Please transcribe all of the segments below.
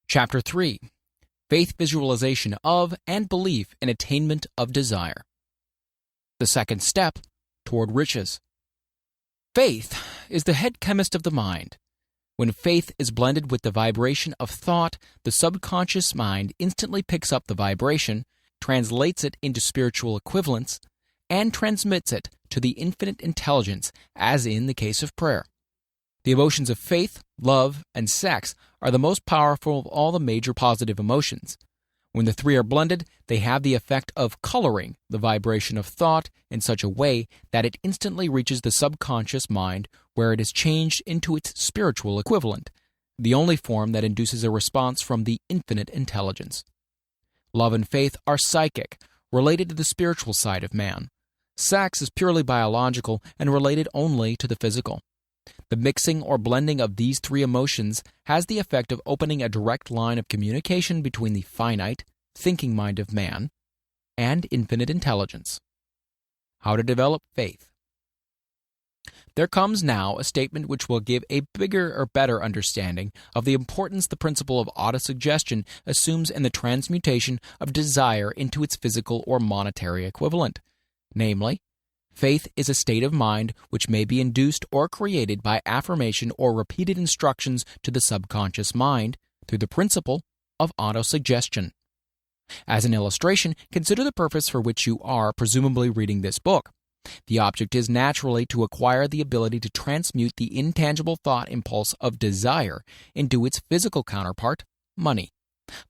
Chapter 3. Faith Visualization of and Belief in Attainment of Desire. The second step toward riches. Faith is the head chemist of the mind. When faith is blended with the vibration of thought, the subconscious mind instantly picks up the vibration, translates it into spiritual equivalents, and transmits it to the infinite intelligence, as in the case of prayer. The emotions of faith, love, and sex are the most powerful of all the major positive emotions. When the three are blended, they have the effect of coloring the vibration of thought in such a way that it instantly reaches the subconscious mind, where it is changed into its spiritual equivalent, the only form that induces a response from the infinite intelligence. Love and faith are psychic, related to the spiritual side of man. Sex is purely biological and related only to the physical. The mixing or blending of these three emotions has the effect of opening a direct line of communication between the finite, thinking mind of man and infinite intelligence. How to develop faith. There comes now a statement which will give a bigger or better understanding of the importance the principle of autosuggestion assumes in the transmutation of desire into its physical or monetary equivalent. Namely, faith is a state of mind which may be induced or created by affirmation or repeated instructions to the subconscious mind through the principle of autosuggestion. As an illustration, consider the purpose for which you are presumably reading this book. The object is naturally to acquire the ability to transmute the intangible thought impulse of desire into its physical counterpart, money.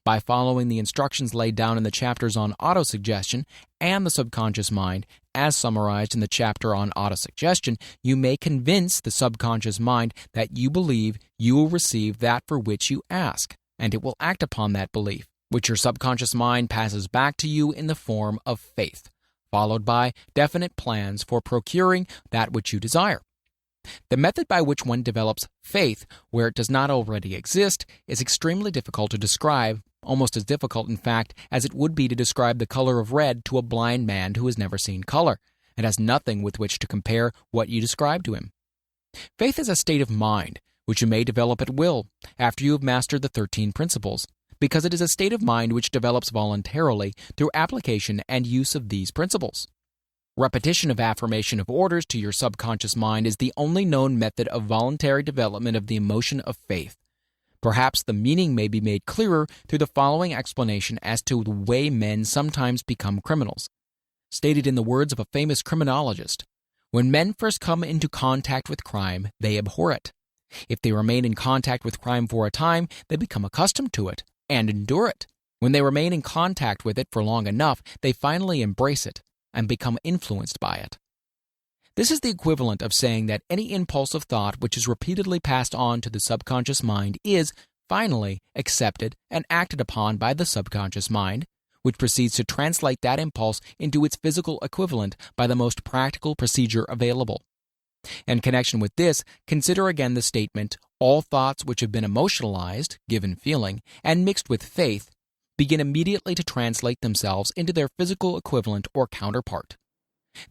By following the instructions laid down in the chapters on autosuggestion and the subconscious mind, as summarized in the chapter on autosuggestion, you may convince the subconscious mind that you believe you will receive that for which you ask, and it will act upon that belief, which your subconscious mind passes back to you in the form of faith, followed by definite plans for procuring that which you desire. The method by which one develops faith where it does not already exist is extremely difficult to describe, almost as difficult, in fact, as it would be to describe the color of red to a blind man who has never seen color and has nothing with which to compare what you describe to him. Faith is a state of mind which you may develop at will after you have mastered the 13 principles, because it is a state of mind which develops voluntarily through application and use of these principles. Repetition of affirmation of orders to your subconscious mind is the only known method of voluntary development of the emotion of faith. Perhaps the meaning may be made clearer through the following explanation as to the way men sometimes become criminals. Stated in the words of a famous criminologist, when men first come into contact with crime, they abhor it. If they remain in contact with crime for a time, they become accustomed to it and endure it. When they remain in contact with it for long enough, they finally embrace it and become influenced by it. This is the equivalent of saying that any impulse of thought which is repeatedly passed on to the subconscious mind is, finally, accepted and acted upon by the subconscious mind, which proceeds to translate that impulse into its physical equivalent by the most practical procedure available. In connection with this, consider again the statement, all thoughts which have been emotionalized, given feeling, and mixed with faith, begin immediately to translate themselves into their physical equivalent or counterpart.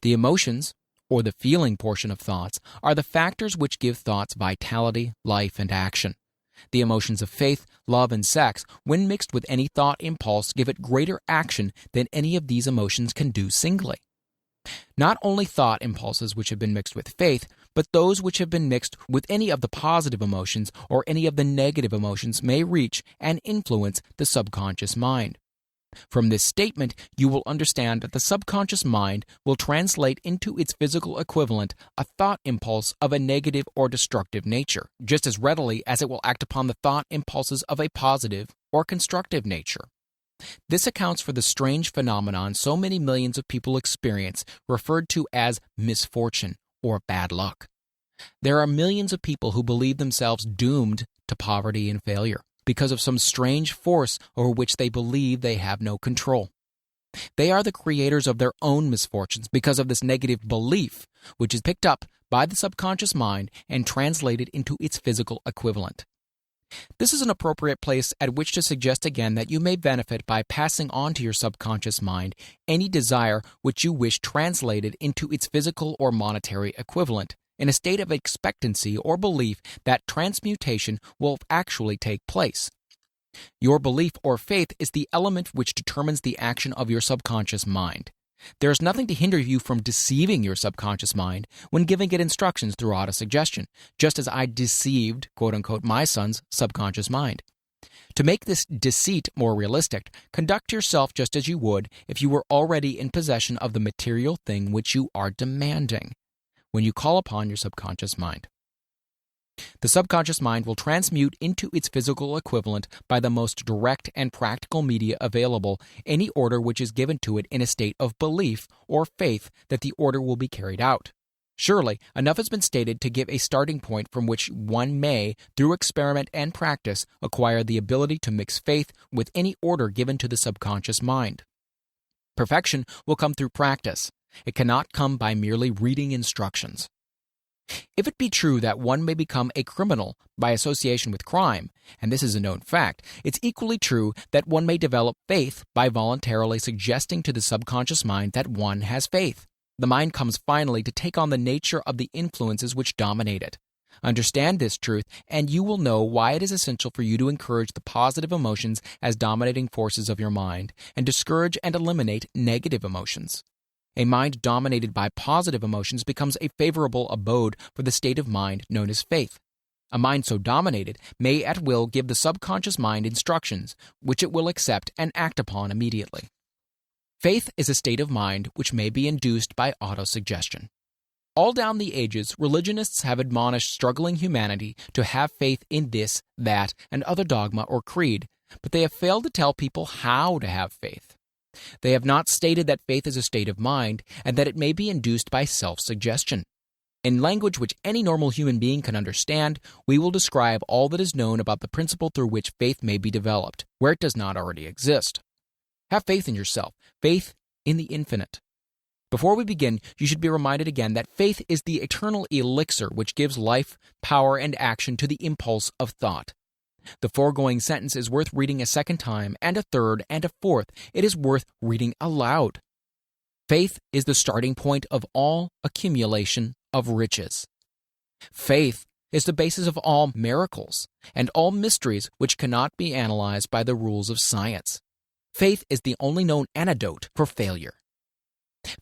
The emotions, or the feeling portion of thoughts, are the factors which give thoughts vitality, life, and action. The emotions of faith, love, and sex, when mixed with any thought impulse, give it greater action than any of these emotions can do singly. Not only thought impulses which have been mixed with faith, but those which have been mixed with any of the positive emotions or any of the negative emotions may reach and influence the subconscious mind. From this statement, you will understand that the subconscious mind will translate into its physical equivalent a thought impulse of a negative or destructive nature, just as readily as it will act upon the thought impulses of a positive or constructive nature. This accounts for the strange phenomenon so many millions of people experience, referred to as misfortune or bad luck. There are millions of people who believe themselves doomed to poverty and failure because of some strange force over which they believe they have no control. They are the creators of their own misfortunes because of this negative belief, which is picked up by the subconscious mind and translated into its physical equivalent. This is an appropriate place at which to suggest again that you may benefit by passing on to your subconscious mind any desire which you wish translated into its physical or monetary equivalent, in a state of expectancy or belief that transmutation will actually take place. Your belief or faith is the element which determines the action of your subconscious mind. There is nothing to hinder you from deceiving your subconscious mind when giving it instructions through autosuggestion, just as I deceived, quote-unquote, my son's subconscious mind. To make this deceit more realistic, conduct yourself just as you would if you were already in possession of the material thing which you are demanding when you call upon your subconscious mind. The subconscious mind will transmute into its physical equivalent by the most direct and practical media available any order which is given to it in a state of belief or faith that the order will be carried out. Surely, enough has been stated to give a starting point from which one may, through experiment and practice, acquire the ability to mix faith with any order given to the subconscious mind. Perfection will come through practice. It cannot come by merely reading instructions. If it be true that one may become a criminal by association with crime, and this is a known fact, it's equally true that one may develop faith by voluntarily suggesting to the subconscious mind that one has faith. The mind comes finally to take on the nature of the influences which dominate it. Understand this truth, and you will know why it is essential for you to encourage the positive emotions as dominating forces of your mind, and discourage and eliminate negative emotions. A mind dominated by positive emotions becomes a favorable abode for the state of mind known as faith. A mind so dominated may at will give the subconscious mind instructions, which it will accept and act upon immediately. Faith is a state of mind which may be induced by autosuggestion. All down the ages, religionists have admonished struggling humanity to have faith in this, that, and other dogma or creed, but they have failed to tell people how to have faith. They have not stated that faith is a state of mind and that it may be induced by self-suggestion. In language which any normal human being can understand, we will describe all that is known about the principle through which faith may be developed, where it does not already exist. Have faith in yourself, faith in the infinite. Before we begin, you should be reminded again that faith is the eternal elixir which gives life, power, and action to the impulse of thought. The foregoing sentence is worth reading a second time, and a third, and a fourth. It is worth reading aloud. Faith is the starting point of all accumulation of riches. Faith is the basis of all miracles and all mysteries which cannot be analyzed by the rules of science. Faith is the only known antidote for failure.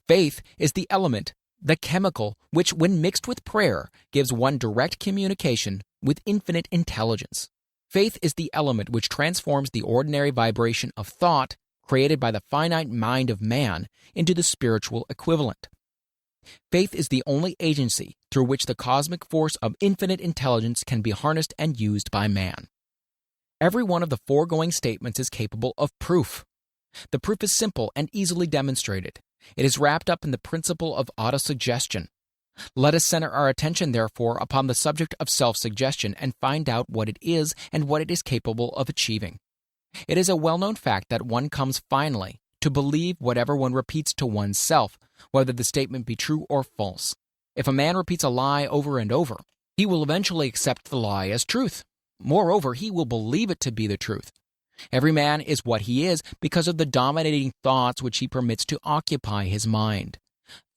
Faith is the element, the chemical, which, when mixed with prayer, gives one direct communication with infinite intelligence. Faith is the element which transforms the ordinary vibration of thought created by the finite mind of man into the spiritual equivalent. Faith is the only agency through which the cosmic force of infinite intelligence can be harnessed and used by man. Every one of the foregoing statements is capable of proof. The proof is simple and easily demonstrated. It is wrapped up in the principle of autosuggestion. Let us center our attention, therefore, upon the subject of self-suggestion and find out what it is and what it is capable of achieving. It is a well-known fact that one comes finally to believe whatever one repeats to oneself, whether the statement be true or false. If a man repeats a lie over and over, he will eventually accept the lie as truth. Moreover, he will believe it to be the truth. Every man is what he is because of the dominating thoughts which he permits to occupy his mind.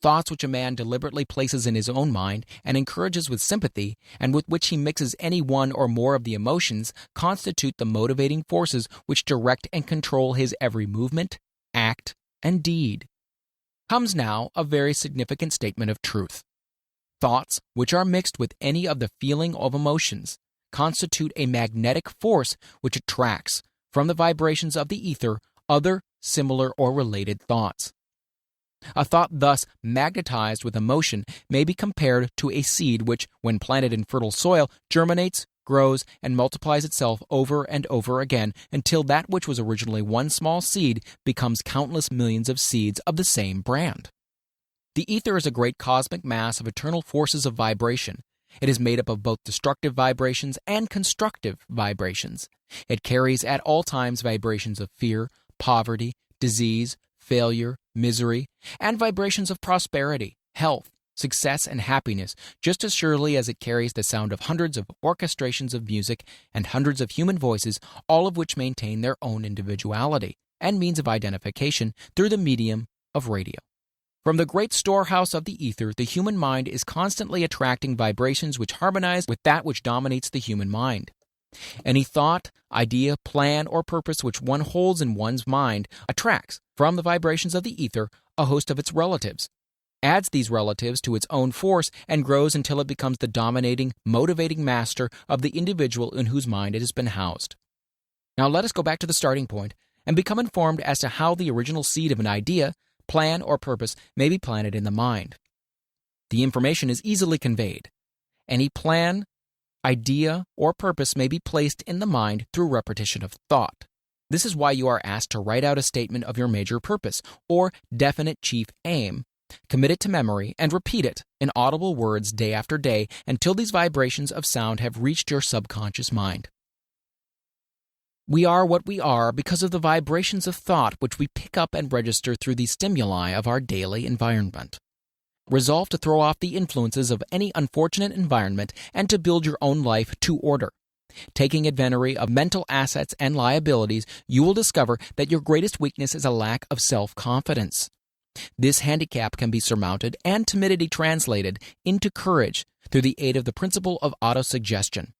Thoughts which a man deliberately places in his own mind and encourages with sympathy, and with which he mixes any one or more of the emotions, constitute the motivating forces which direct and control his every movement, act, and deed. Comes now a very significant statement of truth. Thoughts which are mixed with any of the feeling of emotions constitute a magnetic force which attracts, from the vibrations of the ether, other similar or related thoughts. A thought thus magnetized with emotion may be compared to a seed which, when planted in fertile soil, germinates, grows, and multiplies itself over and over again until that which was originally one small seed becomes countless millions of seeds of the same brand. The ether is a great cosmic mass of eternal forces of vibration. It is made up of both destructive vibrations and constructive vibrations. It carries at all times vibrations of fear, poverty, disease, failure, misery, and vibrations of prosperity, health, success, and happiness, just as surely as it carries the sound of hundreds of orchestrations of music and hundreds of human voices, all of which maintain their own individuality and means of identification through the medium of radio. From the great storehouse of the ether, the human mind is constantly attracting vibrations which harmonize with that which dominates the human mind. Any thought, idea, plan, or purpose which one holds in one's mind attracts, from the vibrations of the ether, a host of its relatives, adds these relatives to its own force, and grows until it becomes the dominating, motivating master of the individual in whose mind it has been housed. Now let us go back to the starting point and become informed as to how the original seed of an idea, plan, or purpose may be planted in the mind. The information is easily conveyed. Any plan, idea, or purpose may be placed in the mind through repetition of thought. This is why you are asked to write out a statement of your major purpose, or definite chief aim, commit it to memory, and repeat it in audible words day after day until these vibrations of sound have reached your subconscious mind. We are what we are because of the vibrations of thought which we pick up and register through the stimuli of our daily environment. Resolve to throw off the influences of any unfortunate environment and to build your own life to order. Taking inventory of mental assets and liabilities, you will discover that your greatest weakness is a lack of self-confidence. This handicap can be surmounted and timidity translated into courage through the aid of the principle of autosuggestion.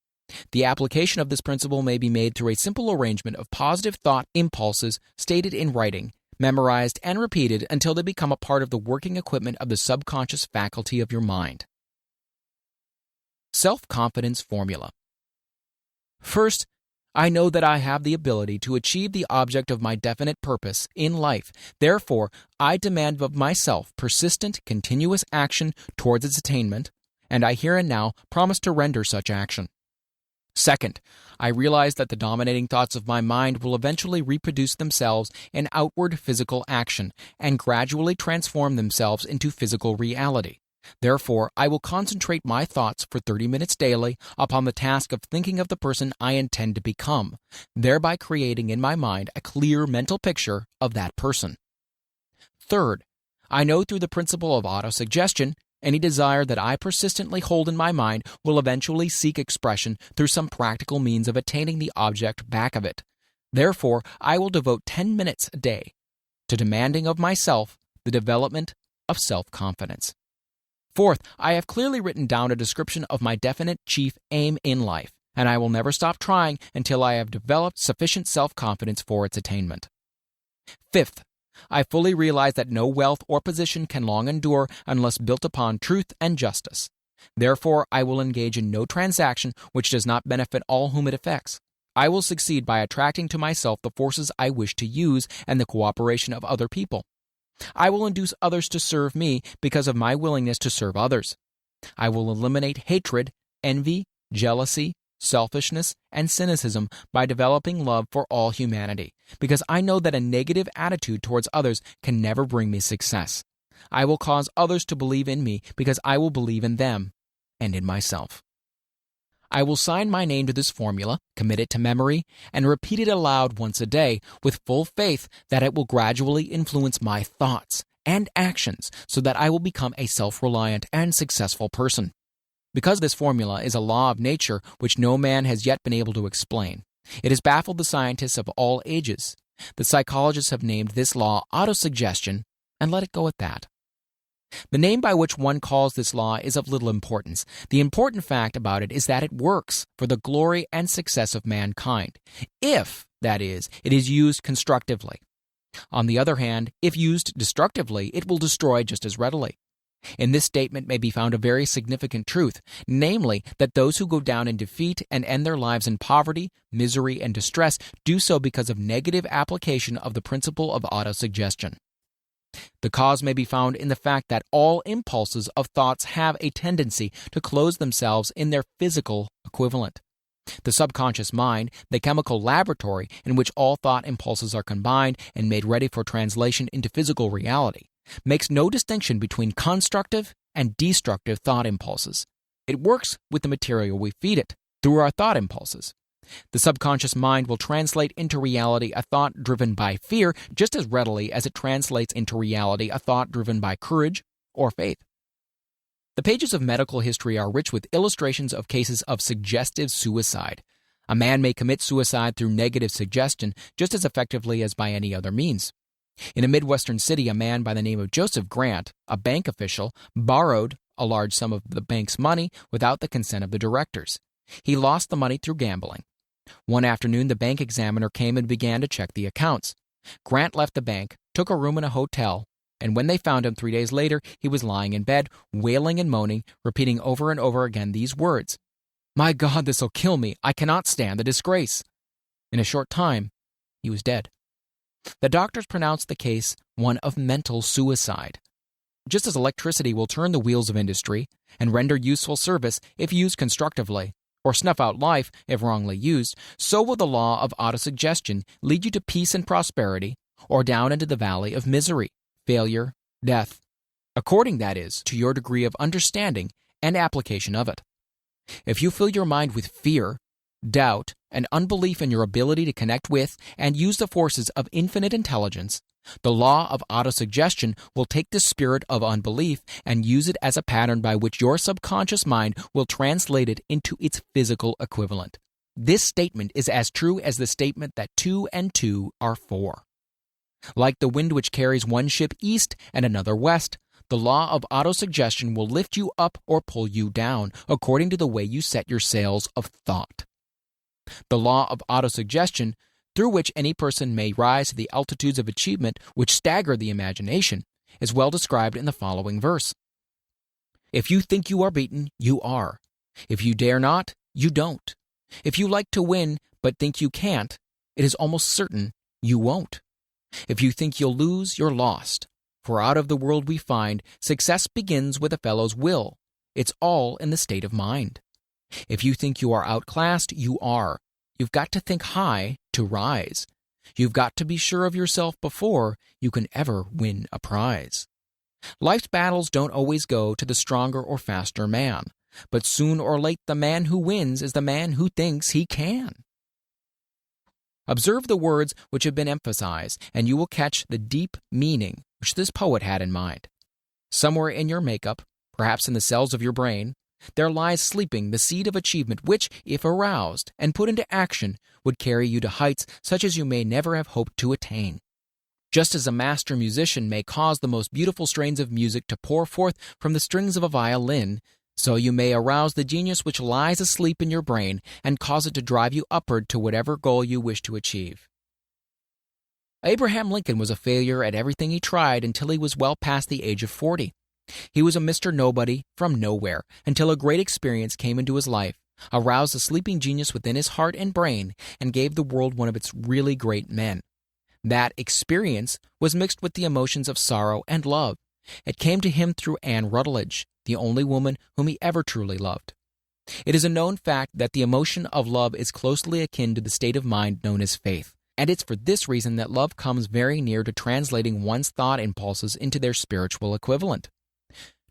The application of this principle may be made through a simple arrangement of positive thought impulses stated in writing, memorized and repeated until they become a part of the working equipment of the subconscious faculty of your mind. Self-confidence formula. First, I know that I have the ability to achieve the object of my definite purpose in life. Therefore, I demand of myself persistent, continuous action towards its attainment, and I here and now promise to render such action. Second, I realize that the dominating thoughts of my mind will eventually reproduce themselves in outward physical action and gradually transform themselves into physical reality. Therefore, I will concentrate my thoughts for 30 minutes daily upon the task of thinking of the person I intend to become, thereby creating in my mind a clear mental picture of that person. Third, I know through the principle of autosuggestion, any desire that I persistently hold in my mind will eventually seek expression through some practical means of attaining the object back of it. Therefore, I will devote 10 minutes a day to demanding of myself the development of self-confidence. Fourth, I have clearly written down a description of my definite chief aim in life, and I will never stop trying until I have developed sufficient self-confidence for its attainment. Fifth, I fully realize that no wealth or position can long endure unless built upon truth and justice. Therefore, I will engage in no transaction which does not benefit all whom it affects. I will succeed by attracting to myself the forces I wish to use and the cooperation of other people. I will induce others to serve me because of my willingness to serve others. I will eliminate hatred, envy, jealousy, selfishness, and cynicism by developing love for all humanity, because I know that a negative attitude towards others can never bring me success. I will cause others to believe in me because I will believe in them and in myself. I will sign my name to this formula, commit it to memory, and repeat it aloud once a day with full faith that it will gradually influence my thoughts and actions so that I will become a self-reliant and successful person. Because this formula is a law of nature which no man has yet been able to explain, it has baffled the scientists of all ages. The psychologists have named this law autosuggestion and let it go at that. The name by which one calls this law is of little importance. The important fact about it is that it works for the glory and success of mankind, if, that is, it is used constructively. On the other hand, if used destructively, it will destroy just as readily. In this statement may be found a very significant truth, namely that those who go down in defeat and end their lives in poverty, misery, and distress do so because of negative application of the principle of autosuggestion. The cause may be found in the fact that all impulses of thoughts have a tendency to close themselves in their physical equivalent. The subconscious mind, the chemical laboratory in which all thought impulses are combined and made ready for translation into physical reality, makes no distinction between constructive and destructive thought impulses. It works with the material we feed it, through our thought impulses. The subconscious mind will translate into reality a thought driven by fear just as readily as it translates into reality a thought driven by courage or faith. The pages of medical history are rich with illustrations of cases of suggestive suicide. A man may commit suicide through negative suggestion just as effectively as by any other means. In a Midwestern city, a man by the name of Joseph Grant, a bank official, borrowed a large sum of the bank's money without the consent of the directors. He lost the money through gambling. One afternoon, the bank examiner came and began to check the accounts. Grant left the bank, took a room in a hotel, and when they found him 3 days later, he was lying in bed, wailing and moaning, repeating over and over again these words, "My God, this'll kill me. I cannot stand the disgrace." In a short time, he was dead. The doctors pronounced the case one of mental suicide. Just as electricity will turn the wheels of industry and render useful service if used constructively, or snuff out life if wrongly used, so will the law of autosuggestion lead you to peace and prosperity, or down into the valley of misery, failure, death, according, that is, to your degree of understanding and application of it. If you fill your mind with fear, doubt, and unbelief in your ability to connect with and use the forces of infinite intelligence, the law of autosuggestion will take the spirit of unbelief and use it as a pattern by which your subconscious mind will translate it into its physical equivalent. This statement is as true as the statement that 2 and 2 are 4. Like the wind which carries one ship east and another west, the law of autosuggestion will lift you up or pull you down according to the way you set your sails of thought. The law of autosuggestion, through which any person may rise to the altitudes of achievement which stagger the imagination, is well described in the following verse. If you think you are beaten, you are. If you dare not, you don't. If you like to win but think you can't, it is almost certain you won't. If you think you'll lose, you're lost. For out of the world we find, success begins with a fellow's will. It's all in the state of mind. If you think you are outclassed, you are. You've got to think high to rise. You've got to be sure of yourself before you can ever win a prize. Life's battles don't always go to the stronger or faster man, but soon or late the man who wins is the man who thinks he can. Observe the words which have been emphasized, and you will catch the deep meaning which this poet had in mind. Somewhere in your makeup, perhaps in the cells of your brain, there lies sleeping the seed of achievement which, if aroused and put into action, would carry you to heights such as you may never have hoped to attain. Just as a master musician may cause the most beautiful strains of music to pour forth from the strings of a violin, so you may arouse the genius which lies asleep in your brain and cause it to drive you upward to whatever goal you wish to achieve. Abraham Lincoln was a failure at everything he tried until he was well past the age of 40. He was a Mr. Nobody from nowhere until a great experience came into his life, aroused the sleeping genius within his heart and brain, and gave the world one of its really great men. That experience was mixed with the emotions of sorrow and love. It came to him through Anne Rutledge, the only woman whom he ever truly loved. It is a known fact that the emotion of love is closely akin to the state of mind known as faith, and it's for this reason that love comes very near to translating one's thought impulses into their spiritual equivalent.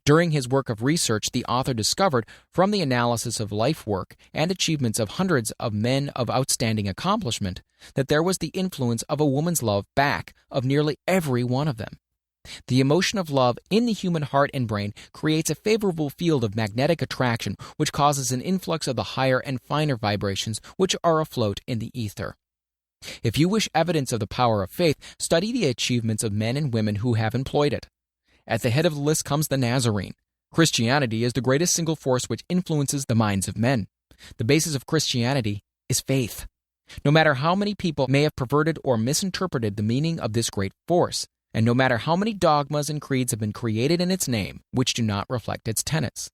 During his work of research, the author discovered, from the analysis of life work and achievements of hundreds of men of outstanding accomplishment, that there was the influence of a woman's love back of nearly every one of them. The emotion of love in the human heart and brain creates a favorable field of magnetic attraction which causes an influx of the higher and finer vibrations which are afloat in the ether. If you wish evidence of the power of faith, study the achievements of men and women who have employed it. At the head of the list comes the Nazarene. Christianity is the greatest single force which influences the minds of men. The basis of Christianity is faith. No matter how many people may have perverted or misinterpreted the meaning of this great force, and no matter how many dogmas and creeds have been created in its name which do not reflect its tenets.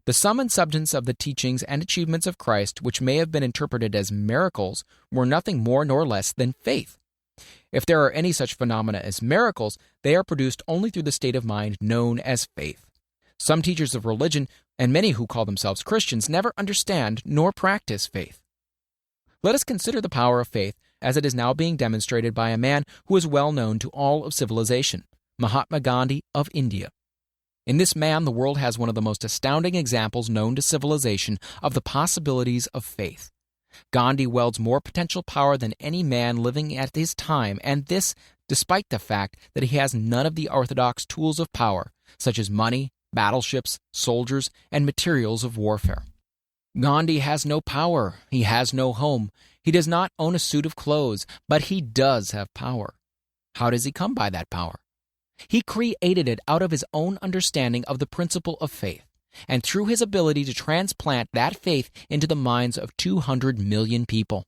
The sum and substance of the teachings and achievements of Christ, which may have been interpreted as miracles, were nothing more nor less than faith. If there are any such phenomena as miracles, they are produced only through the state of mind known as faith. Some teachers of religion, and many who call themselves Christians, never understand nor practice faith. Let us consider the power of faith as it is now being demonstrated by a man who is well known to all of civilization, Mahatma Gandhi of India. In this man, the world has one of the most astounding examples known to civilization of the possibilities of faith. Gandhi wields more potential power than any man living at his time, and this despite the fact that he has none of the orthodox tools of power, such as money, battleships, soldiers, and materials of warfare. Gandhi has no power, he has no home, he does not own a suit of clothes, but he does have power. How does he come by that power? He created it out of his own understanding of the principle of faith. and through his ability to transplant that faith into the minds of 200 million people.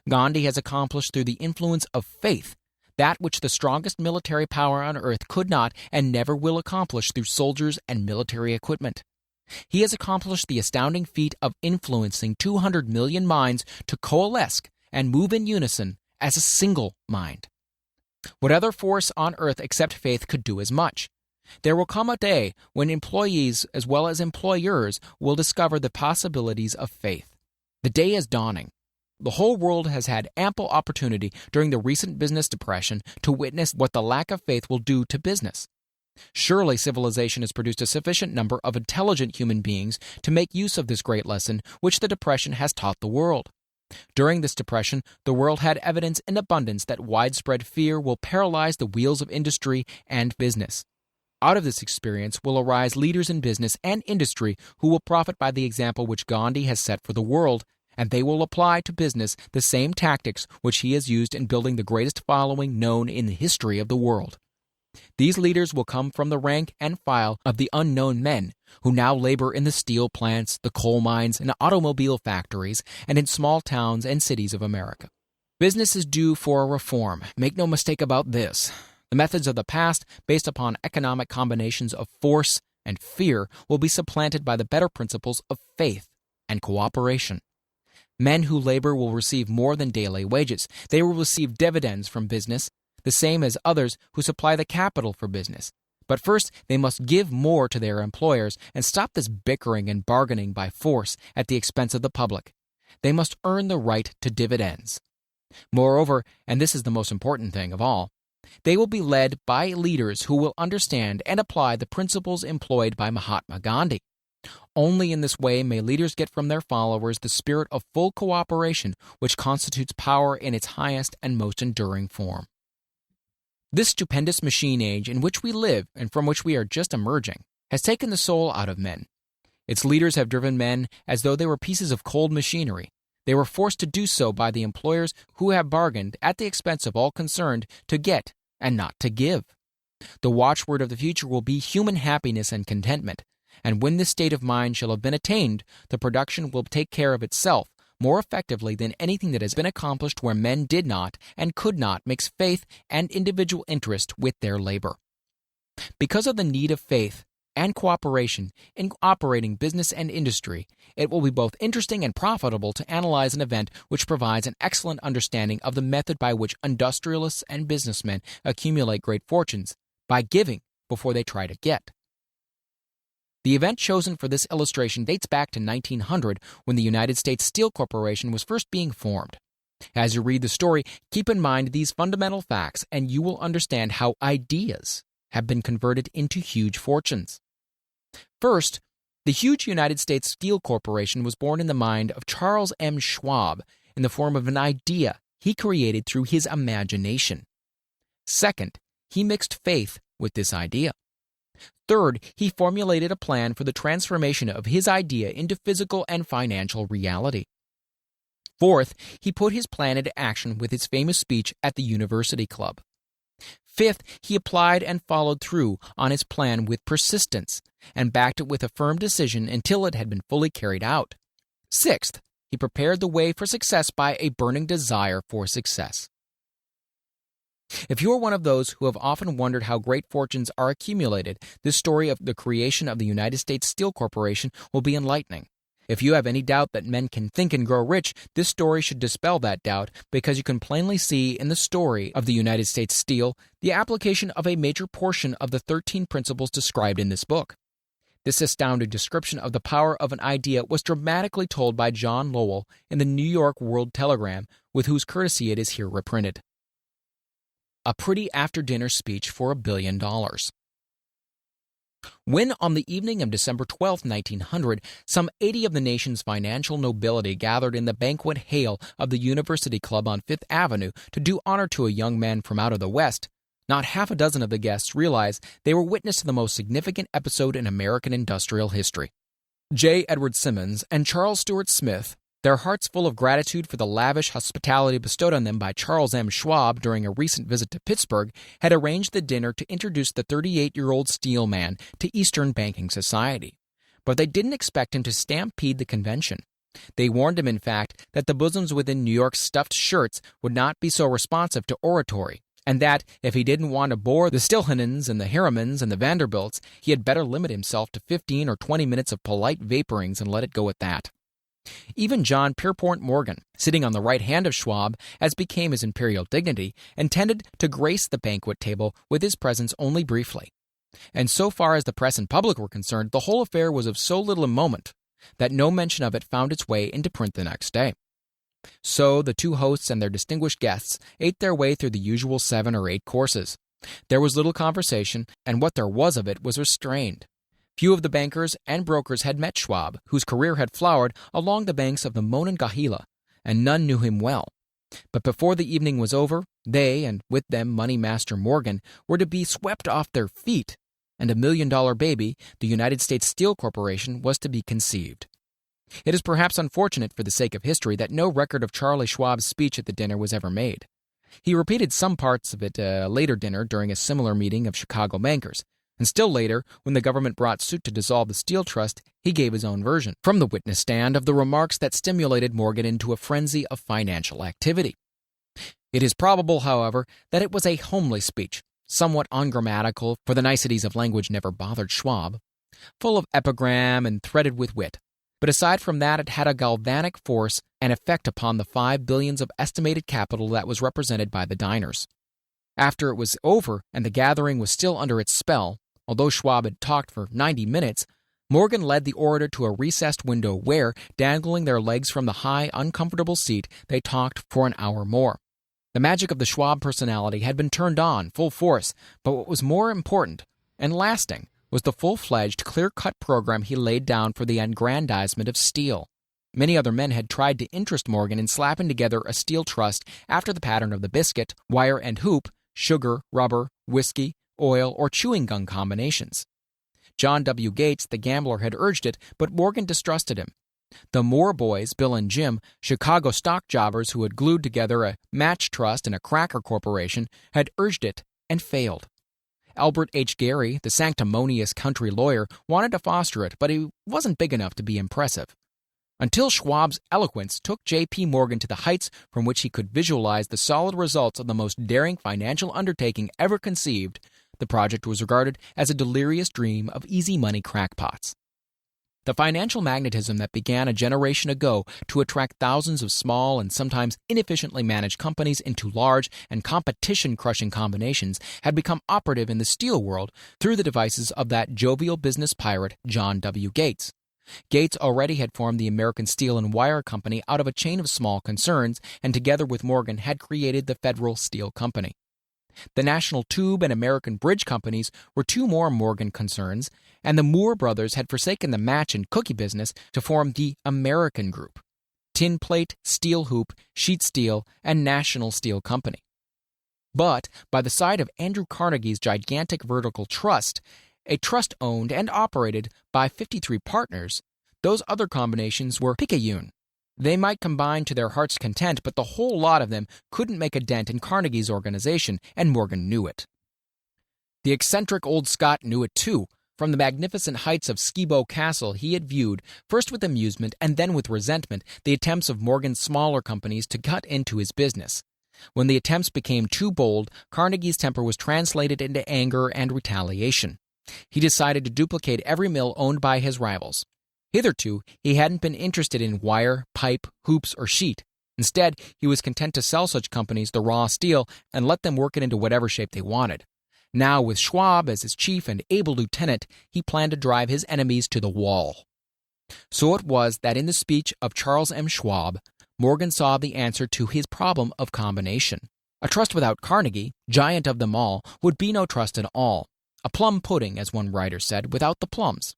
Gandhi has accomplished through the influence of faith that which the strongest military power on earth could not and never will accomplish through soldiers and military equipment. He has accomplished the astounding feat of influencing 200 million minds to coalesce and move in unison as a single mind. What other force on earth except faith could do as much? There will come a day when employees as well as employers will discover the possibilities of faith. The day is dawning. The whole world has had ample opportunity during the recent business depression to witness what the lack of faith will do to business. Surely civilization has produced a sufficient number of intelligent human beings to make use of this great lesson which the depression has taught the world. During this depression, the world had evidence in abundance that widespread fear will paralyze the wheels of industry and business. Out of this experience will arise leaders in business and industry who will profit by the example which Gandhi has set for the world, and they will apply to business the same tactics which he has used in building the greatest following known in the history of the world. These leaders will come from the rank and file of the unknown men who now labor in the steel plants, the coal mines, and automobile factories, and in small towns and cities of America. Business is due for a reform. Make no mistake about this. The methods of the past, based upon economic combinations of force and fear, will be supplanted by the better principles of faith and cooperation. Men who labor will receive more than daily wages. They will receive dividends from business, the same as others who supply the capital for business. But first, they must give more to their employers and stop this bickering and bargaining by force at the expense of the public. They must earn the right to dividends. Moreover, and this is the most important thing of all, they will be led by leaders who will understand and apply the principles employed by Mahatma Gandhi. Only in this way may leaders get from their followers the spirit of full cooperation which constitutes power in its highest and most enduring form. This stupendous machine age in which we live and from which we are just emerging has taken the soul out of men. Its leaders have driven men as though they were pieces of cold machinery. They were forced to do so by the employers who have bargained at the expense of all concerned to get and not to give. The watchword of the future will be human happiness and contentment, and when this state of mind shall have been attained, the production will take care of itself more effectively than anything that has been accomplished where men did not and could not mix faith and individual interest with their labor. Because of the need of faith and cooperation in operating business and industry, it will be both interesting and profitable to analyze an event which provides an excellent understanding of the method by which industrialists and businessmen accumulate great fortunes, by giving before they try to get. The event chosen for this illustration dates back to 1900, when the United States Steel Corporation was first being formed. As you read the story, keep in mind these fundamental facts, and you will understand how ideas have been converted into huge fortunes. First, the huge United States Steel Corporation was born in the mind of Charles M. Schwab in the form of an idea he created through his imagination. Second, he mixed faith with this idea. Third, he formulated a plan for the transformation of his idea into physical and financial reality. Fourth, he put his plan into action with his famous speech at the University Club. Fifth, he applied and followed through on his plan with persistence and backed it with a firm decision until it had been fully carried out. Sixth, he prepared the way for success by a burning desire for success. If you are one of those who have often wondered how great fortunes are accumulated, this story of the creation of the United States Steel Corporation will be enlightening. If you have any doubt that men can think and grow rich, this story should dispel that doubt, because you can plainly see in the story of the United States Steel the application of a major portion of the 13 principles described in this book. This astounding description of the power of an idea was dramatically told by John Lowell in the New York World Telegram, with whose courtesy it is here reprinted. A pretty after-dinner speech for $1 billion. When, on the evening of December 12, 1900, some 80 of the nation's financial nobility gathered in the banquet hall of the University Club on Fifth Avenue to do honor to a young man from out of the West, not half a dozen of the guests realized they were witness to the most significant episode in American industrial history. J. Edward Simmons and Charles Stewart Smith, their hearts full of gratitude for the lavish hospitality bestowed on them by Charles M. Schwab during a recent visit to Pittsburgh, had arranged the dinner to introduce the 38-year-old steel man to Eastern banking society. but they didn't expect him to stampede the convention. They warned him, in fact, that the bosoms within New York's stuffed shirts would not be so responsive to oratory, and that, if he didn't want to bore the Stilhanens and the Harrimans and the Vanderbilts, he had better limit himself to 15 or 20 minutes of polite vaporings and let it go at that. Even John Pierpont Morgan, sitting on the right hand of Schwab, as became his imperial dignity, intended to grace the banquet table with his presence only briefly. And so far as the press and public were concerned, the whole affair was of so little moment that no mention of it found its way into print the next day. So the two hosts and their distinguished guests ate their way through the usual 7 or 8 courses. There was little conversation, and what there was of it was restrained. Few of the bankers and brokers had met Schwab, whose career had flowered along the banks of the Monongahela, and none knew him well. But before the evening was over, they, and with them Money Master Morgan, were to be swept off their feet, and $1 million baby, the United States Steel Corporation, was to be conceived. It is perhaps unfortunate for the sake of history that no record of Charlie Schwab's speech at the dinner was ever made. He repeated some parts of it at a later dinner during a similar meeting of Chicago bankers, and still later, when the government brought suit to dissolve the Steel Trust, he gave his own version, from the witness stand, of the remarks that stimulated Morgan into a frenzy of financial activity. It is probable, however, that it was a homely speech, somewhat ungrammatical, for the niceties of language never bothered Schwab, full of epigram and threaded with wit. But aside from that, it had a galvanic force and effect upon the $5 billion of estimated capital that was represented by the diners. After it was over and the gathering was still under its spell, although Schwab had talked for 90 minutes, Morgan led the orator to a recessed window where, dangling their legs from the high, uncomfortable seat, they talked for an hour more. The magic of the Schwab personality had been turned on full force, but what was more important and lasting was the full-fledged, clear-cut program he laid down for the aggrandizement of steel. Many other men had tried to interest Morgan in slapping together a steel trust after the pattern of the biscuit, wire and hoop, sugar, rubber, whiskey, oil, or chewing gum combinations. John W. Gates, the gambler, had urged it, but Morgan distrusted him. The Moore boys, Bill and Jim, Chicago stock jobbers who had glued together a match trust and a cracker corporation, had urged it and failed. Albert H. Gary, the sanctimonious country lawyer, wanted to foster it, but he wasn't big enough to be impressive. Until Schwab's eloquence took J.P. Morgan to the heights from which he could visualize the solid results of the most daring financial undertaking ever conceived, the project was regarded as a delirious dream of easy money crackpots. The financial magnetism that began a generation ago to attract thousands of small and sometimes inefficiently managed companies into large and competition-crushing combinations had become operative in the steel world through the devices of that jovial business pirate, John W. Gates. Gates already had formed the American Steel and Wire Company out of a chain of small concerns, and together with Morgan had created the Federal Steel Company. The National Tube and American Bridge Companies were 2 more Morgan concerns, and the Moore brothers had forsaken the match and cookie business to form the American Group: Tin Plate, Steel Hoop, Sheet Steel, and National Steel Company. But by the side of Andrew Carnegie's gigantic vertical trust, a trust owned and operated by 53 partners, those other combinations were picayune. They might combine to their heart's content, but the whole lot of them couldn't make a dent in Carnegie's organization, and Morgan knew it. The eccentric old Scot knew it too. From the magnificent heights of Skibo Castle, he had viewed, first with amusement and then with resentment, the attempts of Morgan's smaller companies to cut into his business. When the attempts became too bold, Carnegie's temper was translated into anger and retaliation. He decided to duplicate every mill owned by his rivals. Hitherto, he hadn't been interested in wire, pipe, hoops, or sheet. Instead, he was content to sell such companies the raw steel and let them work it into whatever shape they wanted. Now, with Schwab as his chief and able lieutenant, he planned to drive his enemies to the wall. So it was that in the speech of Charles M. Schwab, Morgan saw the answer to his problem of combination. A trust without Carnegie, giant of them all, would be no trust at all. A plum pudding, as one writer said, without the plums.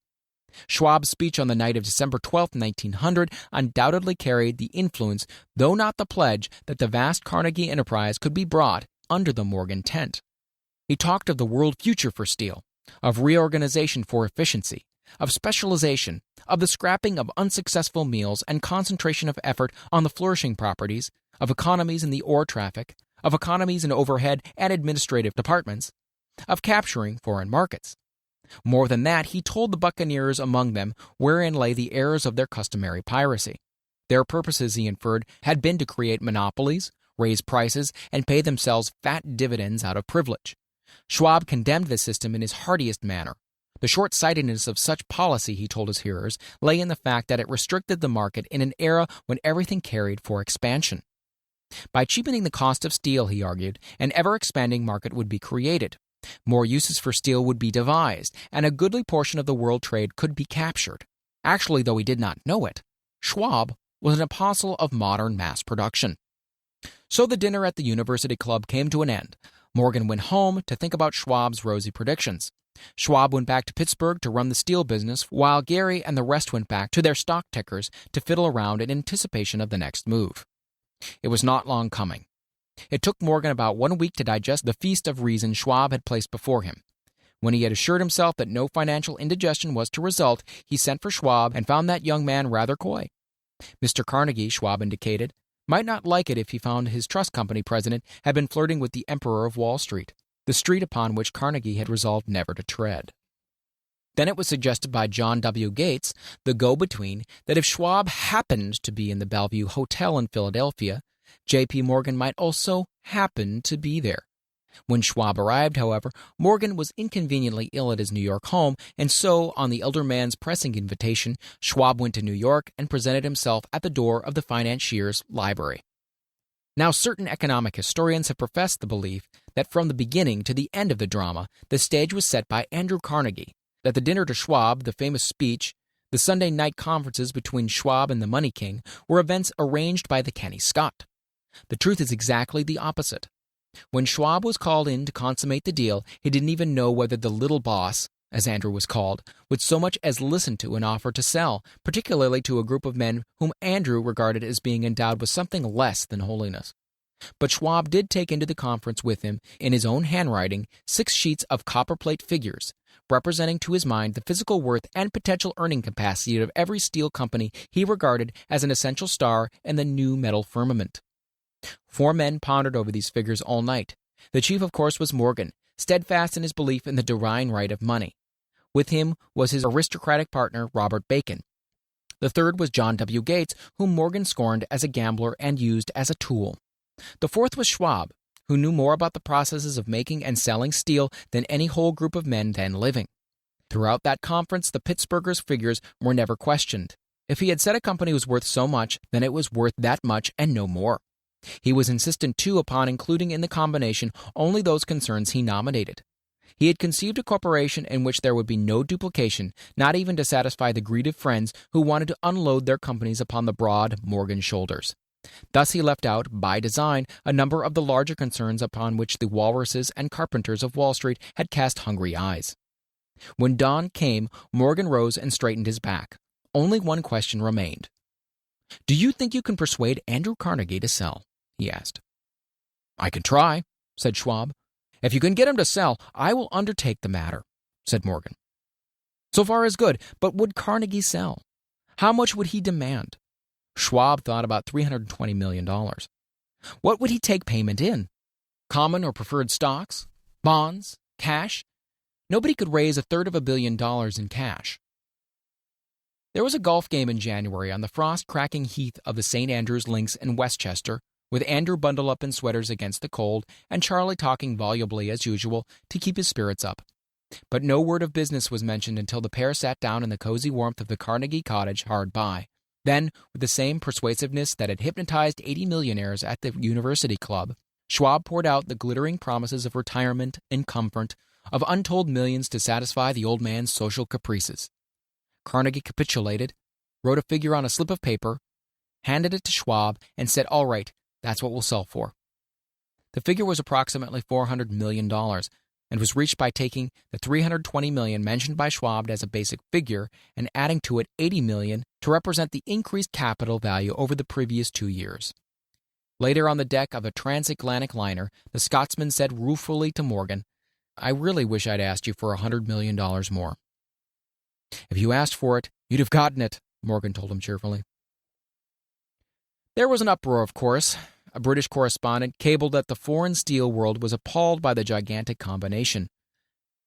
Schwab's speech on the night of December 12, 1900, undoubtedly carried the influence, though not the pledge, that the vast Carnegie enterprise could be brought under the Morgan tent. He talked of the world future for steel, of reorganization for efficiency, of specialization, of the scrapping of unsuccessful meals and concentration of effort on the flourishing properties, of economies in the ore traffic, of economies in overhead and administrative departments, of capturing foreign markets. More than that, he told the buccaneers among them wherein lay the errors of their customary piracy. Their purposes, he inferred, had been to create monopolies, raise prices, and pay themselves fat dividends out of privilege. Schwab condemned the system in his heartiest manner. The short-sightedness of such policy, he told his hearers, lay in the fact that it restricted the market in an era when everything carried for expansion. By cheapening the cost of steel, he argued, an ever-expanding market would be created. More uses for steel would be devised, and a goodly portion of the world trade could be captured. Actually, though he did not know it, Schwab was an apostle of modern mass production. So the dinner at the University Club came to an end. Morgan went home to think about Schwab's rosy predictions. Schwab went back to Pittsburgh to run the steel business, while Gary and the rest went back to their stock tickers to fiddle around in anticipation of the next move. It was not long coming. It took Morgan about 1 week to digest the feast of reason Schwab had placed before him. When he had assured himself that no financial indigestion was to result, he sent for Schwab and found that young man rather coy. Mr. Carnegie, Schwab indicated, might not like it if he found his trust company president had been flirting with the Emperor of Wall Street, the street upon which Carnegie had resolved never to tread. Then it was suggested by John W. Gates, the go-between, that if Schwab happened to be in the Bellevue Hotel in Philadelphia, J.P. Morgan might also happen to be there. When Schwab arrived, however, Morgan was inconveniently ill at his New York home, and so, on the elder man's pressing invitation, Schwab went to New York and presented himself at the door of the financier's library. Now, certain economic historians have professed the belief that from the beginning to the end of the drama, the stage was set by Andrew Carnegie, that the dinner to Schwab, the famous speech, the Sunday night conferences between Schwab and the Money King were events arranged by the canny Scot. The truth is exactly the opposite. When Schwab was called in to consummate the deal, he didn't even know whether the little boss, as Andrew was called, would so much as listen to an offer to sell, particularly to a group of men whom Andrew regarded as being endowed with something less than holiness. But Schwab did take into the conference with him, in his own handwriting, 6 sheets of copperplate figures, representing to his mind the physical worth and potential earning capacity of every steel company he regarded as an essential star in the new metal firmament. 4 men pondered over these figures all night. The chief, of course, was Morgan, steadfast in his belief in the divine right of money. With him was his aristocratic partner, Robert Bacon. The third was John W. Gates, whom Morgan scorned as a gambler and used as a tool. The fourth was Schwab, who knew more about the processes of making and selling steel than any whole group of men then living. Throughout that conference, the Pittsburghers' figures were never questioned. If he had said a company was worth so much, then it was worth that much and no more. He was insistent, too, upon including in the combination only those concerns he nominated. He had conceived a corporation in which there would be no duplication, not even to satisfy the greed of friends who wanted to unload their companies upon the broad Morgan shoulders. Thus he left out, by design, a number of the larger concerns upon which the walruses and carpenters of Wall Street had cast hungry eyes. When dawn came, Morgan rose and straightened his back. Only one question remained. "Do you think you can persuade Andrew Carnegie to sell?" he asked. "I can try," said Schwab. "If you can get him to sell, I will undertake the matter," said Morgan. So far is good, but would Carnegie sell? How much would he demand? Schwab thought about $320 million. What would he take payment in? Common or preferred stocks? Bonds? Cash? Nobody could raise $350 million in cash. There was a golf game in January on the frost-cracking heath of the St. Andrews Links in Westchester, with Andrew bundled up in sweaters against the cold and Charlie talking volubly as usual to keep his spirits up. But no word of business was mentioned until the pair sat down in the cozy warmth of the Carnegie cottage hard by. Then, with the same persuasiveness that had hypnotized 80 millionaires at the University Club, Schwab poured out the glittering promises of retirement and comfort, of untold millions to satisfy the old man's social caprices. Carnegie capitulated, wrote a figure on a slip of paper, handed it to Schwab, and said, "All right, that's what we'll sell for." The figure was approximately $400 million, and was reached by taking the $320 million mentioned by Schwab as a basic figure and adding to it $80 million to represent the increased capital value over the previous 2 years. Later on the deck of a transatlantic liner, the Scotsman said ruefully to Morgan, "I really wish I'd asked you for $100 million more." "If you asked for it, you'd have gotten it," Morgan told him cheerfully. There was an uproar, of course. A British correspondent cabled that the foreign steel world was appalled by the gigantic combination.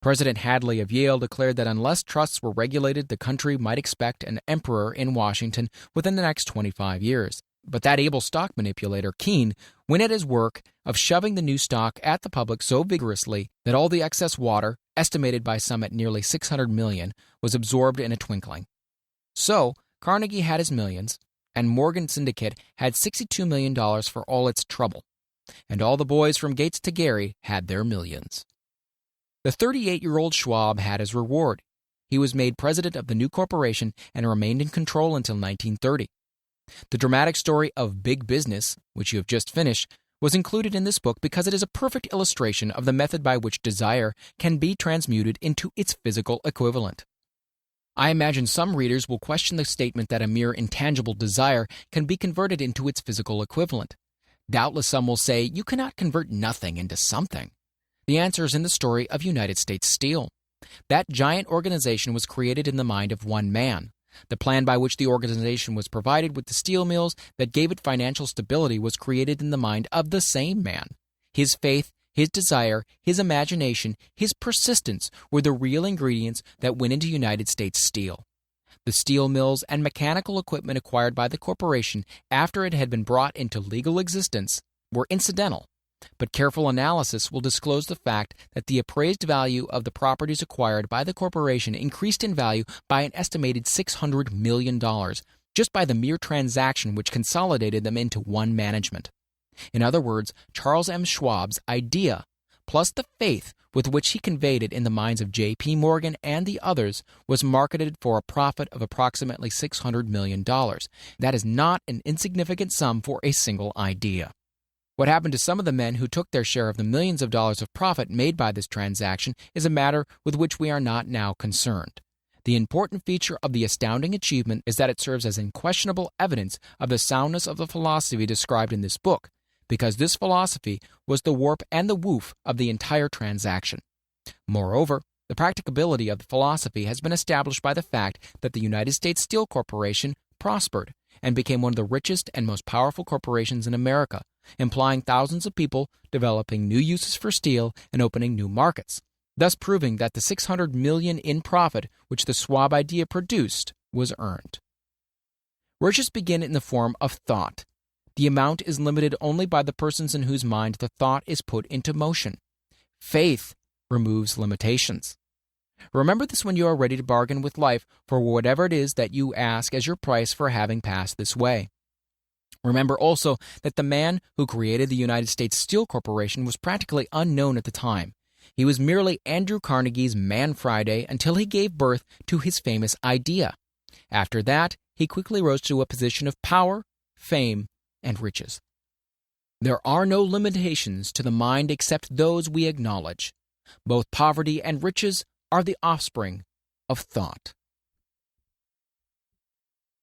President Hadley of Yale declared that unless trusts were regulated, the country might expect an emperor in Washington within the next 25 years. But that able stock manipulator, Keene, went at his work of shoving the new stock at the public so vigorously that all the excess water, estimated by some at nearly 600 million, was absorbed in a twinkling. So, Carnegie had his millions, and Morgan Syndicate had $62 million for all its trouble. And all the boys from Gates to Gary had their millions. The 38-year-old Schwab had his reward. He was made president of the new corporation and remained in control until 1930. The dramatic story of Big Business, which you have just finished, was included in this book because it is a perfect illustration of the method by which desire can be transmuted into its physical equivalent. I imagine some readers will question the statement that a mere intangible desire can be converted into its physical equivalent. Doubtless some will say, you cannot convert nothing into something. The answer is in the story of United States Steel. That giant organization was created in the mind of one man. The plan by which the organization was provided with the steel mills that gave it financial stability was created in the mind of the same man. His faith, his desire, his imagination, his persistence were the real ingredients that went into United States Steel. The steel mills and mechanical equipment acquired by the corporation after it had been brought into legal existence were incidental, but careful analysis will disclose the fact that the appraised value of the properties acquired by the corporation increased in value by an estimated $600 million just by the mere transaction which consolidated them into one management. In other words, Charles M. Schwab's idea, plus the faith with which he conveyed it in the minds of J.P. Morgan and the others, was marketed for a profit of approximately $600 million. That is not an insignificant sum for a single idea. What happened to some of the men who took their share of the millions of dollars of profit made by this transaction is a matter with which we are not now concerned. The important feature of the astounding achievement is that it serves as unquestionable evidence of the soundness of the philosophy described in this book, because this philosophy was the warp and the woof of the entire transaction. Moreover, the practicability of the philosophy has been established by the fact that the United States Steel Corporation prospered and became one of the richest and most powerful corporations in America, employing thousands of people, developing new uses for steel, and opening new markets, thus proving that the $600 million in profit which the Schwab idea produced was earned. Riches begin in the form of thought. The amount is limited only by the persons in whose mind the thought is put into motion. Faith removes limitations. Remember this when you are ready to bargain with life for whatever it is that you ask as your price for having passed this way. Remember also that the man who created the United States Steel Corporation was practically unknown at the time. He was merely Andrew Carnegie's Man Friday until he gave birth to his famous idea. After that, he quickly rose to a position of power, fame, and riches. There are no limitations to the mind except those we acknowledge. Both poverty and riches are the offspring of thought.